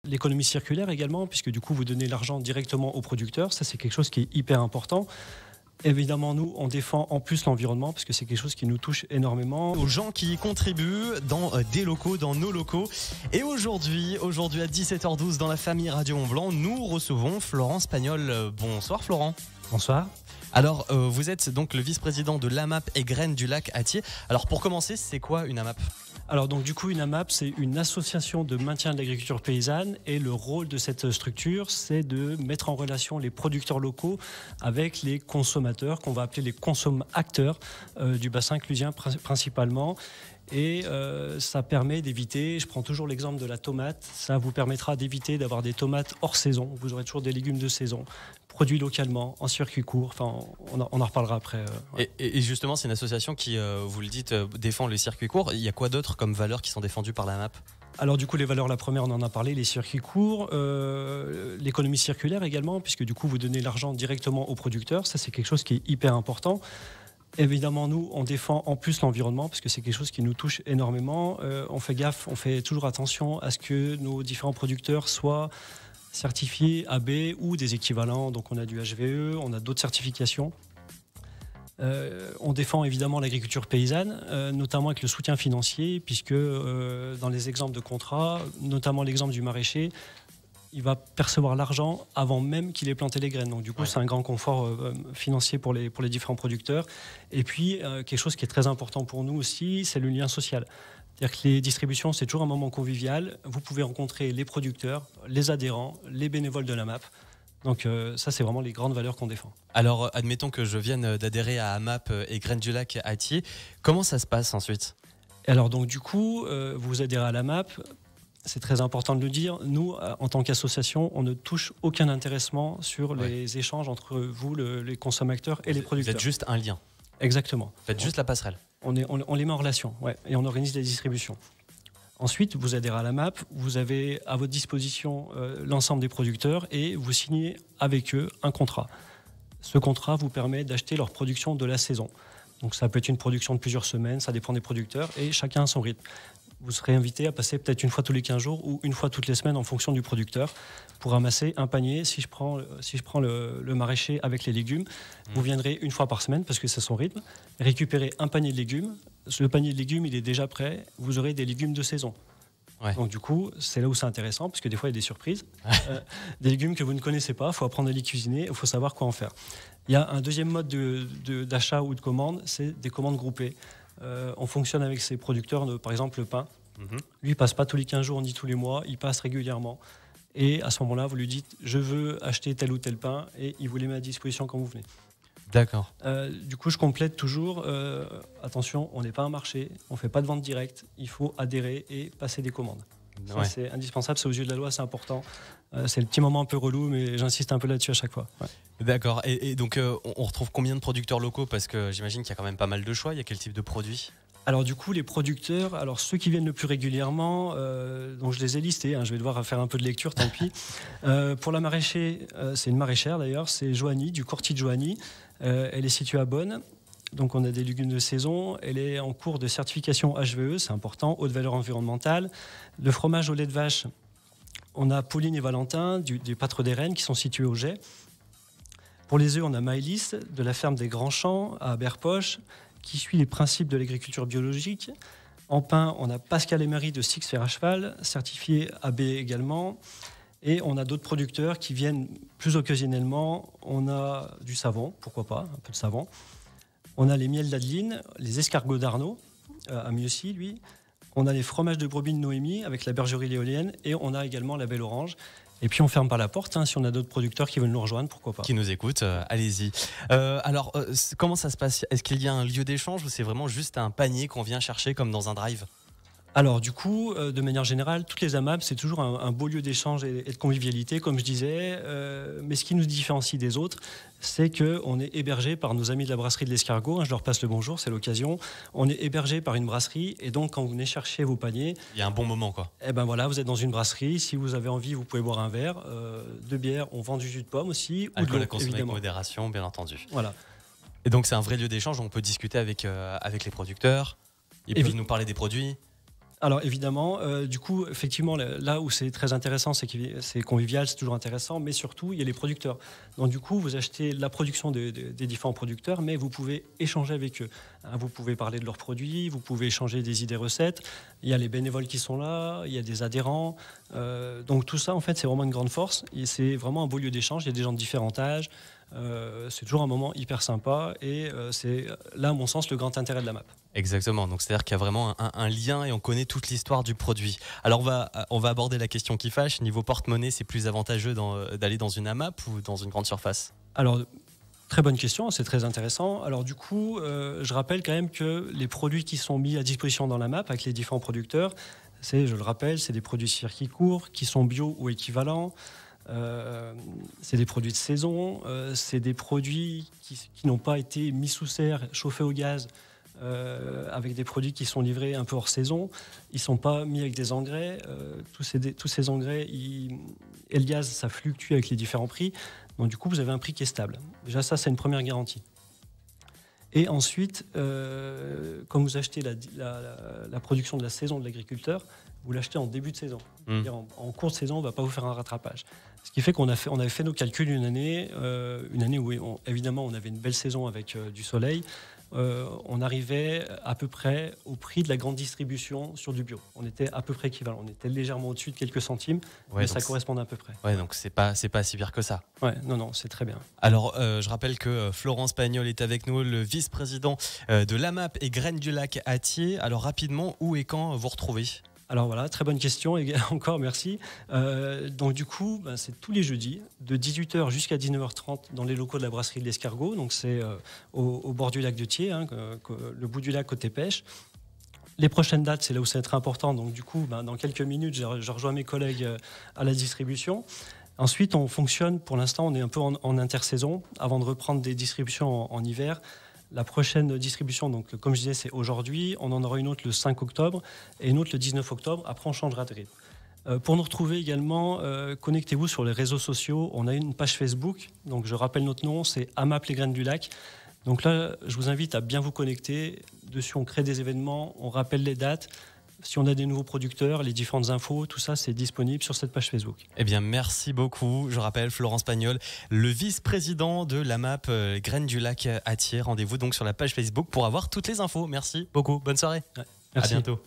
L'économie circulaire également, puisque du coup vous donnez l'argent directement aux producteurs, ça c'est quelque chose qui est hyper important. Évidemment, nous, on défend en plus l'environnement parce que c'est quelque chose qui nous touche énormément. Aux gens qui y contribuent dans des locaux, dans nos locaux. Et aujourd'hui à 17h12 dans la famille Radio Mont-Blanc, nous recevons Florent Spagnol. Bonsoir Florent. Bonsoir. Alors, vous êtes donc le vice-président de l'AMAP et Graines du Lac Attier. Alors, pour commencer, c'est quoi une AMAP ? Alors donc du coup une AMAP c'est une association de maintien de l'agriculture paysanne et le rôle de cette structure c'est de mettre en relation les producteurs locaux avec les consommateurs qu'on va appeler les consomme-acteurs du bassin clusien principalement. Et ça permet d'éviter, je prends toujours l'exemple de la tomate, ça vous permettra d'éviter d'avoir des tomates hors saison, vous aurez toujours des légumes de saison, produits localement, en circuit court, enfin on en reparlera après. Ouais. Et justement c'est une association qui, vous le dites, défend les circuits courts. Il y a quoi d'autre comme valeurs qui sont défendues par la MAP ? Alors du coup les valeurs, la première on en a parlé, les circuits courts, l'économie circulaire également, puisque du coup vous donnez l'argent directement aux producteurs, ça c'est quelque chose qui est hyper important. Évidemment, nous, on défend en plus l'environnement parce que c'est quelque chose qui nous touche énormément. On fait gaffe, on fait toujours attention à ce que nos différents producteurs soient certifiés AB ou des équivalents. Donc on a du HVE, on a d'autres certifications. On défend évidemment l'agriculture paysanne, notamment avec le soutien financier, puisque dans les exemples de contrats, notamment l'exemple du maraîcher, il va percevoir l'argent avant même qu'il ait planté les graines. Donc du coup, c'est un grand confort financier pour les différents producteurs. Et puis, quelque chose qui est très important pour nous aussi, c'est le lien social. C'est-à-dire que les distributions, c'est toujours un moment convivial. Vous pouvez rencontrer les producteurs, les adhérents, les bénévoles de la MAP. Donc ça, c'est vraiment les grandes valeurs qu'on défend. Alors, admettons que je vienne d'adhérer à AMAP et Graines du Lac Attier. Comment ça se passe ensuite ? Alors donc du coup, vous adhérez à la MAP. C'est très important de le dire. Nous, en tant qu'association, on ne touche aucun intéressement sur les échanges entre vous, les consommateurs et les producteurs. Vous êtes juste un lien. Exactement. Vous faites juste la passerelle. On les met en relation, et on organise les distributions. Ensuite, vous adhérez à la MAP, vous avez à votre disposition l'ensemble des producteurs et vous signez avec eux un contrat. Ce contrat vous permet d'acheter leur production de la saison. Donc ça peut être une production de plusieurs semaines, ça dépend des producteurs et chacun a son rythme. Vous serez invité à passer peut-être une fois tous les 15 jours ou une fois toutes les semaines en fonction du producteur pour ramasser un panier. Si je prends le maraîcher avec les légumes, vous viendrez une fois par semaine parce que c'est son rythme, récupérer un panier de légumes. Le panier de légumes, il est déjà prêt. Vous aurez des légumes de saison. Ouais. Donc du coup, c'est là où c'est intéressant parce que des fois, il y a des surprises. Des légumes que vous ne connaissez pas, il faut apprendre à les cuisiner, il faut savoir quoi en faire. Il y a un deuxième mode d'achat ou de commande, c'est des commandes groupées. On fonctionne avec ses producteurs, par exemple le pain. Lui, il passe pas tous les 15 jours ni tous les mois, il passe régulièrement. Et à ce moment-là, vous lui dites, je veux acheter tel ou tel pain, et il vous les met à disposition quand vous venez. D'accord. Du coup, je complète toujours, attention, on n'est pas un marché, on ne fait pas de vente directe, il faut adhérer et passer des commandes. Ça, c'est indispensable, c'est aux yeux de la loi, c'est important. C'est le petit moment un peu relou, mais j'insiste un peu là-dessus à chaque fois. Ouais. D'accord. Et donc, on retrouve combien de producteurs locaux ? Parce que j'imagine qu'il y a quand même pas mal de choix. Il y a quel type de produits ? Alors du coup, les producteurs, alors ceux qui viennent le plus régulièrement, donc je les ai listés, je vais devoir faire un peu de lecture, tant pis. Pour la maraîcher, c'est une maraîchère d'ailleurs, c'est Joanie, du Corti de Joanie. Elle est située à Bonn. Donc on a des légumes de saison, elle est en cours de certification HVE, c'est important, haute valeur environnementale. Le fromage au lait de vache, on a Pauline et Valentin du Pâtre des Rennes qui sont situés au Jet. Pour les œufs, on a Maëlys de la ferme des Grands Champs à Berpoche qui suit les principes de l'agriculture biologique. En pain, on a Pascal et Marie de Six Fer à Cheval, certifié AB également. Et on a d'autres producteurs qui viennent plus occasionnellement. On a du savon, pourquoi pas, un peu de savon. On a les miels d'Adeline, les escargots d'Arnaud, à Mieuxy, lui. On a les fromages de brebis de Noémie avec la bergerie l'éolienne. Et on a également la Belle Orange. Et puis on ferme pas la porte, si on a d'autres producteurs qui veulent nous rejoindre, pourquoi pas. Qui nous écoutent, allez-y. Alors, comment ça se passe ? Est-ce qu'il y a un lieu d'échange ou c'est vraiment juste un panier qu'on vient chercher comme dans un drive ? Alors du coup, de manière générale, toutes les AMAP, c'est toujours un beau lieu d'échange et de convivialité, comme je disais. Mais ce qui nous différencie des autres, c'est qu'on est hébergé par nos amis de la brasserie de l'Escargot. Je leur passe le bonjour, c'est l'occasion. On est hébergé par une brasserie et donc quand vous venez chercher vos paniers... Il y a un bon moment, quoi. Eh ben voilà, vous êtes dans une brasserie. Si vous avez envie, vous pouvez boire un verre, de bière. On vend du jus de pomme aussi. Alcool ou de l'eau, à consommer avec évidemment. modération, bien entendu. Voilà. Et donc c'est un vrai lieu d'échange où on peut discuter avec les producteurs. Ils peuvent nous parler des produits. Alors évidemment, du coup, effectivement, là où c'est très intéressant, c'est que c'est convivial, c'est toujours intéressant, mais surtout, il y a les producteurs. Donc du coup, vous achetez la production des différents producteurs, mais vous pouvez échanger avec eux. Hein, vous pouvez parler de leurs produits, vous pouvez échanger des idées recettes. Il y a les bénévoles qui sont là, il y a des adhérents. Donc tout ça, en fait, c'est vraiment une grande force. Et c'est vraiment un beau lieu d'échange. Il y a des gens de différents âges. C'est toujours un moment hyper sympa et c'est là, à mon sens, le grand intérêt de la MAP. Exactement, donc c'est-à-dire qu'il y a vraiment un lien et on connaît toute l'histoire du produit. Alors on va aborder la question qui fâche. Niveau porte-monnaie, c'est plus avantageux d'aller dans une AMAP ou dans une grande surface? Alors, très bonne question, c'est très intéressant. Alors du coup, je rappelle quand même que les produits qui sont mis à disposition dans la MAP avec les différents producteurs, je le rappelle, c'est des produits circuit court qui sont bio ou équivalents. C'est des produits de saison, c'est des produits qui n'ont pas été mis sous serre, chauffés au gaz, avec des produits qui sont livrés un peu hors saison. Ils ne sont pas mis avec des engrais. Tous ces engrais et le gaz, ça fluctue avec les différents prix. Donc du coup, vous avez un prix qui est stable. Déjà, ça, c'est une première garantie. Et ensuite, quand vous achetez la production de la saison de l'agriculteur, vous l'achetez en début de saison. C'est-à-dire en cours de saison, on ne va pas vous faire un rattrapage. Ce qui fait on avait fait nos calculs une année où évidemment on avait une belle saison avec du soleil. On arrivait à peu près au prix de la grande distribution sur du bio. On était à peu près équivalent. On était légèrement au-dessus de quelques centimes, mais ça correspondait à peu près. Ouais, donc c'est pas si pire que ça. Ouais, non, c'est très bien. Alors, je rappelle que Florence Pagnol est avec nous, le vice-président de l'AMAP et Graines du Lac à Thiers. Alors rapidement, où et quand vous retrouvez? Alors voilà, très bonne question, et encore merci. Donc du coup, c'est tous les jeudis, de 18h jusqu'à 19h30 dans les locaux de la brasserie de l'Escargot. Donc c'est au bord du lac de Thiers, hein, le bout du lac côté pêche. Les prochaines dates, c'est là où ça va être important. Donc du coup, dans quelques minutes, je rejoins mes collègues à la distribution. Ensuite, on fonctionne, pour l'instant, on est un peu en intersaison, avant de reprendre des distributions en hiver. La prochaine distribution, donc, comme je disais, c'est aujourd'hui. On en aura une autre le 5 octobre et une autre le 19 octobre. Après, on changera de rythme. Pour nous retrouver également, connectez-vous sur les réseaux sociaux. On a une page Facebook. Donc, je rappelle notre nom, c'est AMAP les Graines du Lac. Donc là, je vous invite à bien vous connecter. Dessus, on crée des événements, on rappelle les dates. Si on a des nouveaux producteurs, les différentes infos, tout ça, c'est disponible sur cette page Facebook. Eh bien, merci beaucoup. Je rappelle, Florence Pagnol, le vice-président de l'AMAP Graines du Lac à Thiers. Rendez-vous donc sur la page Facebook pour avoir toutes les infos. Merci beaucoup. Bonne soirée. Ouais, merci. À bientôt.